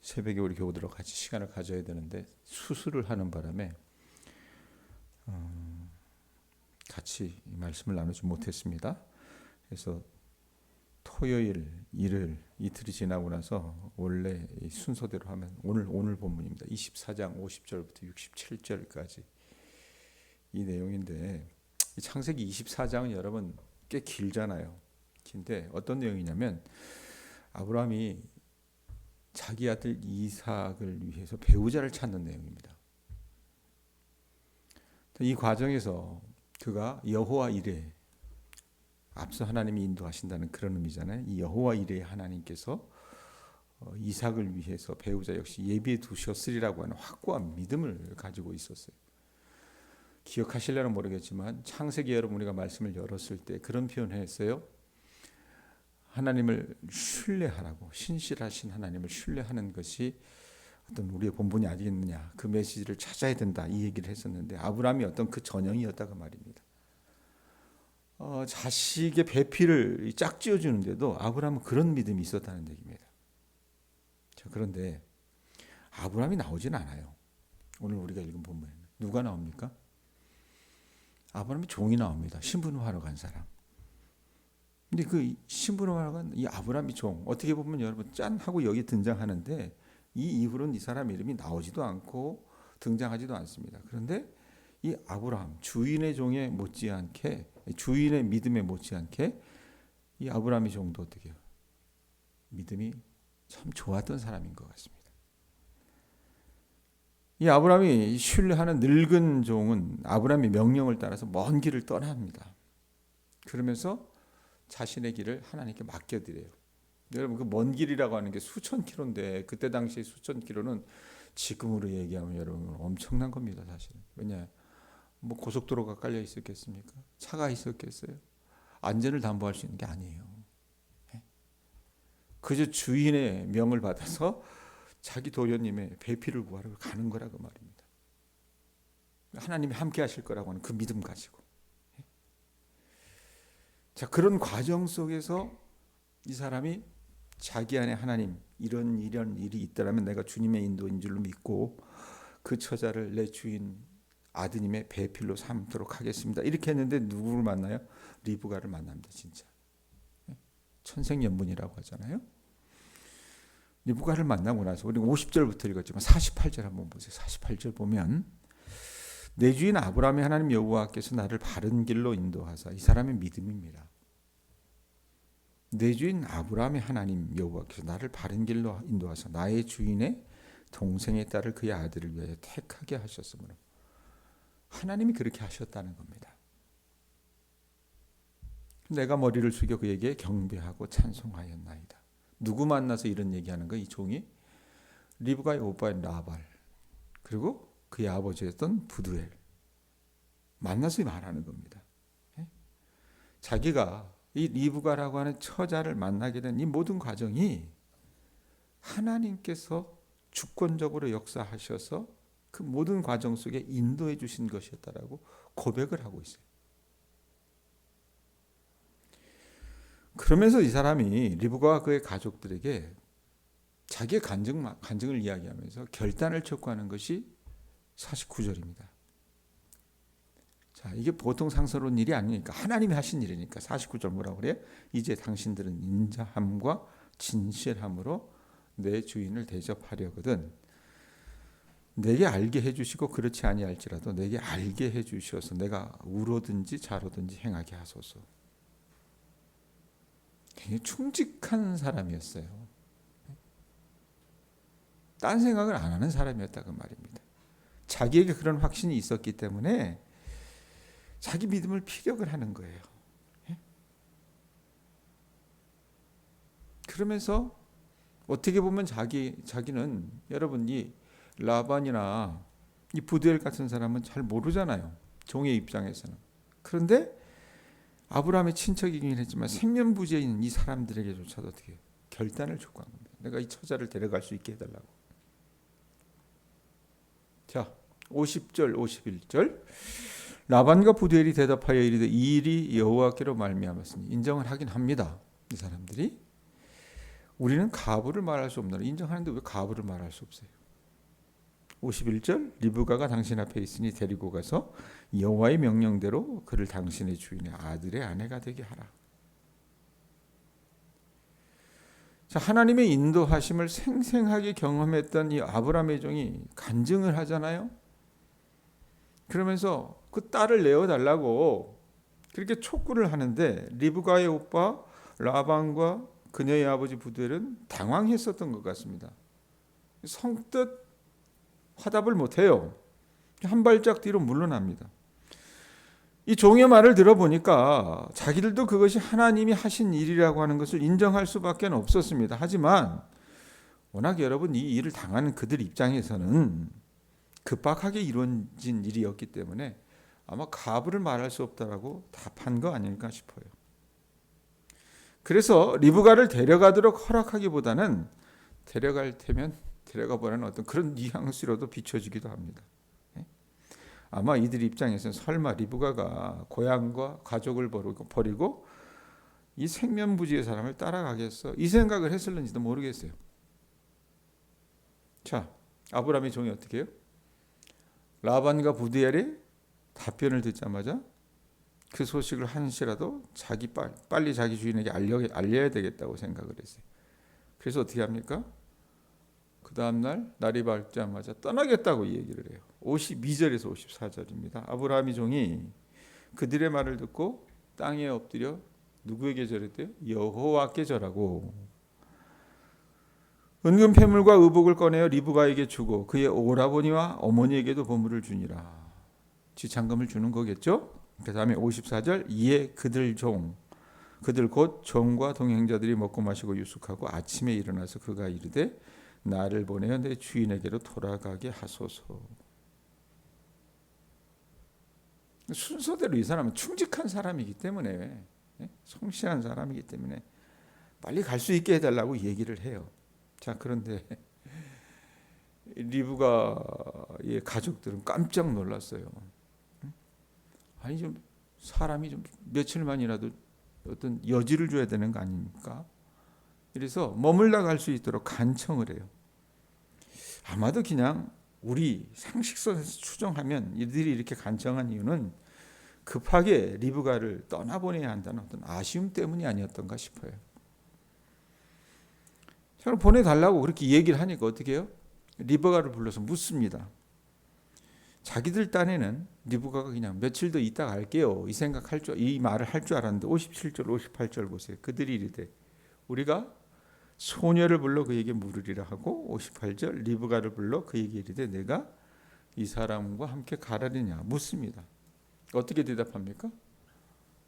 새벽에 우리 교우들과 같이 시간을 가져야 되는데 수술을 하는 바람에 같이 이 말씀을 나누지 못했습니다. 그래서 토요일, 일요일 이틀이 지나고 나서 원래 이 순서대로 하면 오늘 본문입니다. 24장 50절부터 67절까지 이 내용인데, 이 창세기 24장은 여러분 꽤 길잖아요. 긴데 어떤 내용이냐면 아브라함이 자기 아들 이삭을 위해서 배우자를 찾는 내용입니다. 이 과정에서 그가 여호와 이레, 앞서 하나님이 인도하신다는 그런 의미잖아요. 이 여호와 이레 하나님께서 이삭을 위해서 배우자 역시 예비해 두셨으리라고 하는 확고한 믿음을 가지고 있었어요. 기억하실려나 모르겠지만 창세기 여러분 우리가 말씀을 열었을 때 그런 표현을 했어요. 하나님을 신뢰하라고, 신실하신 하나님을 신뢰하는 것이 어떤 우리의 본분이 아니겠느냐, 그 메시지를 찾아야 된다, 이 얘기를 했었는데 아브라함이 어떤 그 전형이었다고 말입니다. 자식의 배필을 짝지어 주는데도 아브라함은 그런 믿음이 있었다는 얘기입니다. 자, 그런데 아브라함이 나오진 않아요. 오늘 우리가 읽은 본문에는 누가 나옵니까? 아브라함이 종이 나옵니다. 신분화하러 간 사람. 근데 그 신분화하러 간 이 아브라함이 종, 어떻게 보면 여러분 짠 하고 여기 등장하는데 이 이후로는 이 사람 이름이 나오지도 않고 등장하지도 않습니다. 그런데 이 아브라함, 주인의 종에 못지않게, 주인의 믿음에 못지않게 이 아브라함의 종도 어떻게 해요? 믿음이 참 좋았던 사람인 것 같습니다. 이 아브라함이 신뢰하는 늙은 종은 아브라함의 명령을 따라서 먼 길을 떠납니다. 그러면서 자신의 길을 하나님께 맡겨드려요. 여러분 그 먼 길이라고 하는 게 수천 킬로인데, 그때 당시 수천 킬로는 지금으로 얘기하면 여러분 엄청난 겁니다. 사실은. 왜냐, 뭐 고속도로가 깔려 있었겠습니까? 차가 있었겠어요? 안전을 담보할 수 있는 게 아니에요. 그저 주인의 명을 받아서 자기 도련님의 배필을 구하러 가는 거라고 말입니다. 하나님이 함께 하실 거라고 하는 그 믿음 가지고. 자, 그런 과정 속에서 이 사람이 자기 안에 하나님, 이런 일이 있더라면 내가 주님의 인도인 줄로 믿고 그 처자를 내 주인 아드님의 배필로 삼도록 하겠습니다. 이렇게 했는데 누구를 만나요? 리브가를 만납니다. 진짜 천생연분이라고 하잖아요. 리브가를 만나고 나서 우리 50절부터 읽었지만 48절 한번 보세요. 48절 보면 내 주인 아브라함의 하나님 여호와께서 나를 바른 길로 인도하사, 이 사람의 믿음입니다. 내 주인 아브라함의 하나님 여호와께서 나를 바른 길로 인도하사 나의 주인의 동생의 딸을 그의 아들을 위하여 택하게 하셨으므로, 하나님이 그렇게 하셨다는 겁니다. 내가 머리를 숙여 그에게 경배하고 찬송하였나이다. 누구 만나서 이런 얘기하는 거야? 이 종이 리브가의 오빠인 라발, 그리고 그의 아버지였던 부두엘 만나서 말하는 겁니다. 자기가 이 리브가라고 하는 처자를 만나게 된 이 모든 과정이 하나님께서 주권적으로 역사하셔서 그 모든 과정 속에 인도해 주신 것이었다라고 고백을 하고 있어요. 그러면서 이 사람이 리브가와 그의 가족들에게 자기의 간증을 이야기하면서 결단을 촉구하는 것이 49절입니다. 자, 이게 보통 상스러운 일이 아니니까, 하나님이 하신 일이니까 49절 뭐라고 그래요? 이제 당신들은 인자함과 진실함으로 내 주인을 대접하려거든 내게 알게 해주시고 그렇지 아니할지라도 내게 알게 해주셔서 내가 우로든지 좌로든지 행하게 하소서. 굉장히 충직한 사람이었어요. 딴 생각을 안 하는 사람이었다고 말입니다. 자기에게 그런 확신이 있었기 때문에 자기 믿음을 피력을 하는 거예요. 그러면서 어떻게 보면 자기는, 여러분 이 라반이나 이 부두엘 같은 사람은 잘 모르잖아요. 종의 입장에서는. 그런데 아브라함의 친척이긴 했지만 생면부지인 이 사람들에게조차도 어떻게 결단을 촉구한 겁니다. 내가 이 처자를 데려갈 수 있게 해달라고. 자, 50절 51절 라반과 부두엘이 대답하여 이르되 이 일이 여호와께로 말미암았으니, 인정을 하긴 합니다. 이 사람들이 우리는 가부를 말할 수 없나라. 인정하는데 왜 가부를 말할 수 없어요? 51절 리브가가 당신 앞에 있으니 데리고 가서 여호와의 명령대로 그를 당신의 주인의 아들의 아내가 되게 하라. 자, 하나님의 인도하심을 생생하게 경험했던 이 아브라함의 종이 간증을 하잖아요. 그러면서 그 딸을 내어달라고 그렇게 촉구를 하는데 리브가의 오빠 라반과 그녀의 아버지 부들은 당황했었던 것 같습니다. 성뜻 화답을 못해요. 한 발짝 뒤로 물러납니다. 이 종의 말을 들어보니까 자기들도 그것이 하나님이 하신 일이라고 하는 것을 인정할 수밖에 없었습니다. 하지만 워낙 여러분 이 일을 당하는 그들 입장에서는 급박하게 이루어진 일이었기 때문에 아마 가부를 말할 수 없다라고 답한 거 아닐까 싶어요. 그래서 리브가를 데려가도록 허락하기보다는 데려갈 테면 데려가 보라는 어떤 그런 뉘앙스로도 비춰지기도 합니다. 아마 이들 입장에서는 설마 리브가가 고향과 가족을 버리고 이 생면부지의 사람을 따라가겠어? 이 생각을 했을는지도 모르겠어요. 자, 아브라함의 종이 어떻게 해요? 라반과 부디엘이 답변을 듣자마자 그 소식을 한시라도 빨리 자기 주인에게 알려야 되겠다고 생각을 했어요. 그래서 어떻게 합니까? 그 다음날 날이 밝자마자 떠나겠다고 얘기를 해요. 52절에서 54절입니다. 아브라함의 종이 그들의 말을 듣고 땅에 엎드려 누구에게 절했대요? 여호와께 절하고 은금 패물과 의복을 꺼내어 리브가에게 주고 그의 오라버니와 어머니에게도 보물을 주니라. 지참금을 주는 거겠죠? 그 다음에 54절 이에 그들 곧 종과 동행자들이 먹고 마시고 유숙하고 아침에 일어나서 그가 이르되 나를 보내어 내 주인에게로 돌아가게 하소서. 순서대로 이 사람은 충직한 사람이기 때문에 성실한 사람이기 때문에 빨리 갈 수 있게 해달라고 얘기를 해요. 자, 그런데 리브가의 가족들은 깜짝 놀랐어요. 아니 좀 사람이 좀 며칠만이라도 어떤 여지를 줘야 되는 거 아닙니까? 그래서 머물러 갈 수 있도록 간청을 해요. 아마도 그냥 우리 상식선에서 추정하면 이들이 이렇게 간청한 이유는 급하게 리브가를 떠나보내야 한다는 어떤 아쉬움 때문이 아니었던가 싶어요. 저를 보내달라고 그렇게 얘기를 하니까 어떻게 해요? 리브가를 불러서 묻습니다. 자기들 딴에는 리브가가 그냥 며칠 더 있다 갈게요 이 말을 할 줄 알았는데 57절 58절 보세요. 그들이 이르되 우리가 소녀를 불러 그에게 물으리라 하고 58절 리브가를 불러 그에게 이르되 내가 이 사람과 함께 가라리냐 묻습니다. 어떻게 대답합니까?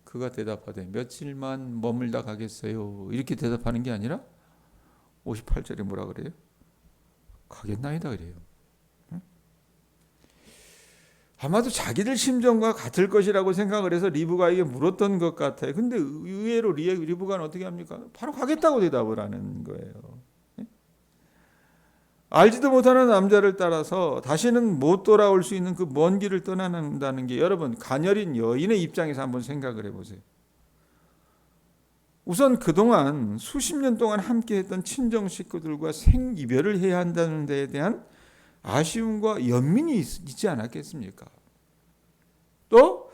그가 대답하되 며칠만 머물다 가겠어요 이렇게 대답하는 게 아니라 58절에 뭐라 그래요? 가겠나이다 그래요. 아마도 자기들 심정과 같을 것이라고 생각을 해서 리브가에게 물었던 것 같아요. 근데 의외로 리브가는 어떻게 합니까? 바로 가겠다고 대답을 하는 거예요. 알지도 못하는 남자를 따라서 다시는 못 돌아올 수 있는 그 먼 길을 떠나는다는 게 여러분 가녀린 여인의 입장에서 한번 생각을 해보세요. 우선 그동안 수십 년 동안 함께했던 친정 식구들과 생이별을 해야 한다는 데에 대한 아쉬움과 연민이 있지 않았겠습니까? 또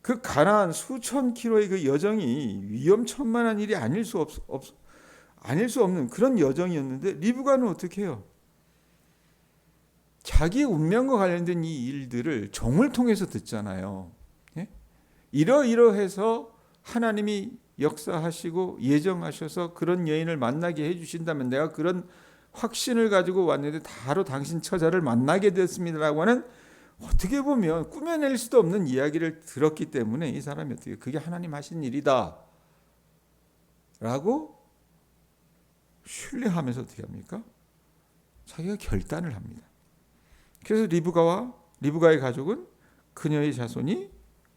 그 가나안 수천 킬로의 그 여정이 위험천만한 일이 아닐 수 없는 그런 여정이었는데 리브가는 어떻게 해요? 자기의 운명과 관련된 이 일들을 종을 통해서 듣잖아요. 이러이러해서 하나님이 역사하시고 예정하셔서 그런 여인을 만나게 해주신다면 내가 그런 확신을 가지고 왔는데 바로 당신 처자를 만나게 됐습니다라고 하는 어떻게 보면 꾸며낼 수도 없는 이야기를 들었기 때문에 이 사람이 어떻게 그게 하나님 하신 일이다 라고 신뢰하면서 어떻게 합니까? 자기가 결단을 합니다. 그래서 리브가의 가족은 그녀의 자손이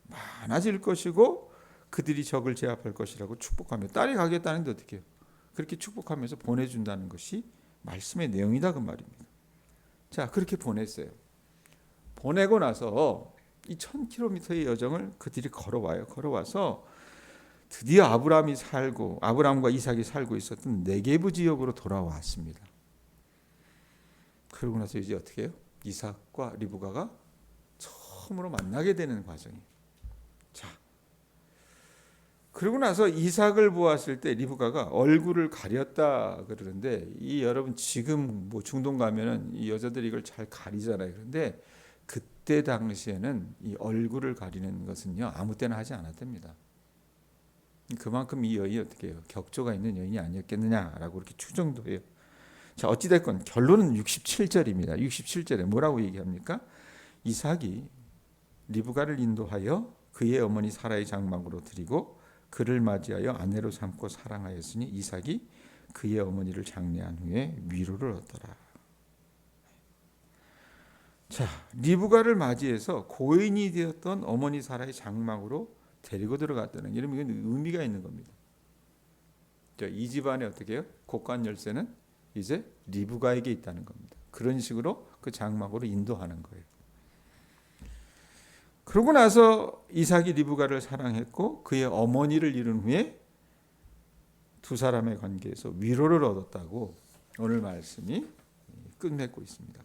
많아질 것이고 그들이 적을 제압할 것이라고 축복하며 딸이 가겠다는데 어떻게 해요? 그렇게 축복하면서 보내준다는 것이 말씀의 내용이다 그 말입니다. 자, 그렇게 보냈어요. 보내고 나서 이 1000km의 여정을 그들이 걸어와서 드디어 아브라함과 이삭이 살고 있었던 네게부 지역으로 돌아왔습니다. 그러고 나서 이제 어떻게 해요? 이삭과 리브가가 처음으로 만나게 되는 과정이에요. 자, 그러고 나서 이삭을 보았을 때 리브가가 얼굴을 가렸다 그러는데, 이 여러분 지금 뭐 중동 가면은 이 여자들이 이걸 잘 가리잖아요. 그런데 그때 당시에는 이 얼굴을 가리는 것은요 아무 때나 하지 않았답니다. 그만큼 이 여인이 어떻게 해요? 격조가 있는 여인이 아니었겠느냐라고 이렇게 추정도 해요. 자, 어찌됐건 결론은 67절입니다. 67절에 뭐라고 얘기합니까? 이삭이 리브가를 인도하여 그의 어머니 사라의 장막으로 드리고 그를 맞이하여 아내로 삼고 사랑하였으니 이삭이 그의 어머니를 장례한 후에 위로를 얻더라. 자, 리브가를 맞이해서 고인이 되었던 어머니 사라의 장막으로 데리고 들어갔다는 이런 의미가 있는 겁니다. 자, 이 집안에 어떻게 해요? 곡간 열쇠는 이제 리브가에게 있다는 겁니다. 그런 식으로 그 장막으로 인도하는 거예요. 그러고 나서 이삭이 리브가를 사랑했고 그의 어머니를 잃은 후에 두 사람의 관계에서 위로를 얻었다고 오늘 말씀이 끝맺고 있습니다.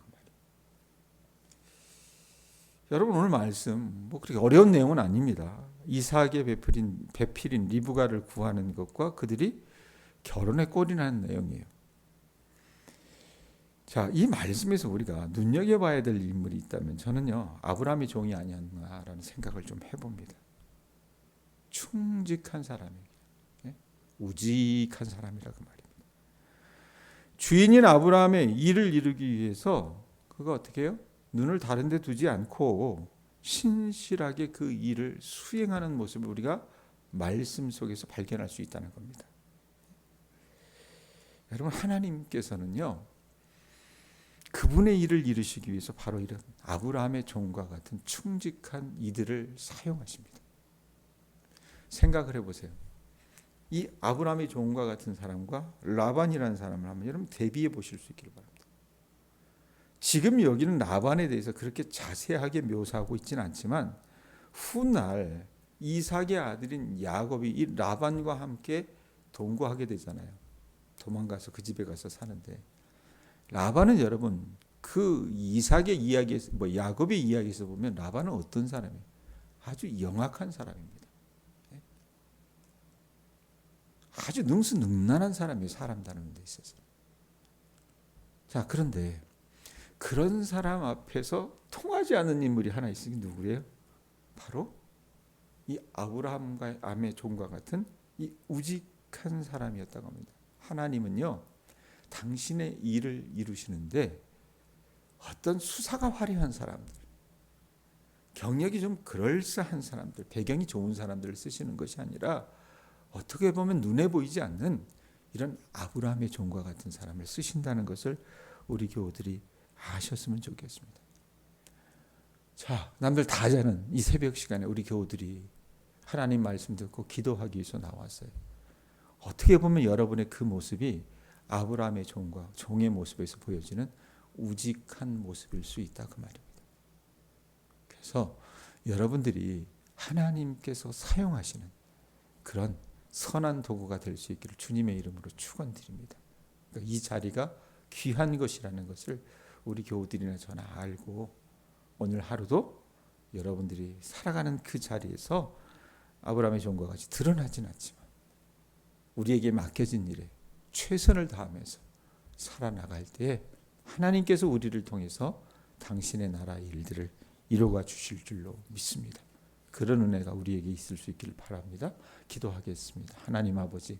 여러분, 오늘 말씀 뭐 그렇게 어려운 내용은 아닙니다. 이삭의 배필인 리브가를 구하는 것과 그들이 결혼에 꼴이라는 내용이에요. 자, 이 말씀에서 우리가 눈여겨봐야 될 인물이 있다면 저는요 아브라함의 종이 아니었나라는 생각을 좀 해봅니다. 충직한 사람이에요. 우직한 사람이라고 말입니다. 주인인 아브라함의 일을 이루기 위해서 그가 어떻게 해요? 눈을 다른 데 두지 않고 신실하게 그 일을 수행하는 모습을 우리가 말씀 속에서 발견할 수 있다는 겁니다. 여러분, 하나님께서는요 그분의 일을 이루시기 위해서 바로 이런 아브라함의 종과 같은 충직한 이들을 사용하십니다. 생각을 해보세요. 이 아브라함의 종과 같은 사람과 라반이라는 사람을 한번 여러분 대비해 보실 수 있기를 바랍니다. 지금 여기는 라반에 대해서 그렇게 자세하게 묘사하고 있지는 않지만 훗날 이삭의 아들인 야곱이 이 라반과 함께 동거하게 되잖아요. 도망가서 그 집에 가서 사는데, 라반은 여러분 그 이삭의 이야기에서 야곱의 이야기에서 보면 라반은 어떤 사람이에요? 아주 영악한 사람입니다. 아주 능수능란한 사람이에요. 사람 다루는 데 있어서. 자, 그런데 그런 사람 앞에서 통하지 않는 인물이 하나 있으니 누구예요? 바로 이 아브라함의 종과 같은 이 우직한 사람이었다고 합니다. 하나님은요 당신의 일을 이루시는데 어떤 수사가 화려한 사람들, 경력이 좀 그럴싸한 사람들, 배경이 좋은 사람들을 쓰시는 것이 아니라 어떻게 보면 눈에 보이지 않는 이런 아브라함의 종과 같은 사람을 쓰신다는 것을 우리 교우들이 아셨으면 좋겠습니다. 자, 남들 다 하자는 이 새벽 시간에 우리 교우들이 하나님 말씀 듣고 기도하기 위해서 나왔어요. 어떻게 보면 여러분의 그 모습이 아브라함의 종과 종의 모습에서 보여지는 우직한 모습일 수 있다 그 말입니다. 그래서 여러분들이 하나님께서 사용하시는 그런 선한 도구가 될 수 있기를 주님의 이름으로 축원드립니다. 그러니까 이 자리가 귀한 것이라는 것을 우리 교우들이나 저나 알고 오늘 하루도 여러분들이 살아가는 그 자리에서 아브라함의 종과 같이 드러나진 않지만 우리에게 맡겨진 일에 최선을 다하면서 살아나갈 때 하나님께서 우리를 통해서 당신의 나라의 일들을 이루어 주실 줄로 믿습니다. 그런 은혜가 우리에게 있을 수 있기를 바랍니다. 기도하겠습니다. 하나님 아버지,